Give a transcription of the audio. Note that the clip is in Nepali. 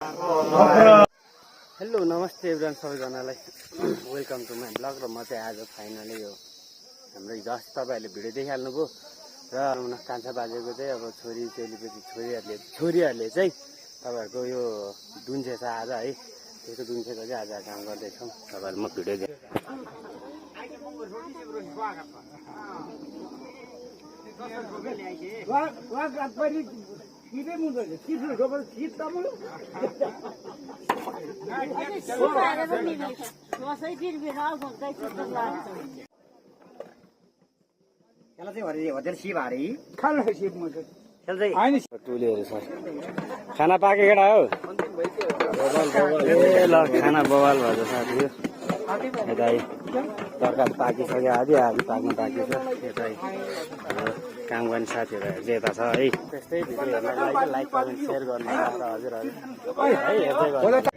हेलो नमस्ते एभ्रिवान सबैजनालाई वेलकम टु माई ब्लग। र म चाहिँ आज फाइनली यो हाम्रो हिजो अस्ति तपाईँहरूले भिडियो देखिहाल्नुभयो र कान्छा बाजेको चाहिँ अब छोरी चेलीपछि छोरीहरूले चाहिँ तपाईँहरूको यो दुन्सेछ आज है। त्यसको दुन्सेको चाहिँ आज काम गर्दैछौँ। तपाईँहरू म भिडियो टुलीहरू छ। खाना पाके केटा हो ए ल खाना बवाल भएछ साथी। यता तरकारी पाकिसक्यो, आधी पाक्नु बाँकी छ। यता काम गर्ने साथीहरू चाहिँ यता छ है। त्यस्तै भिडियो हेर्नलाई लाइक कमेन्ट सेयर गर्नु हजुर है हेर्दै गर्नु।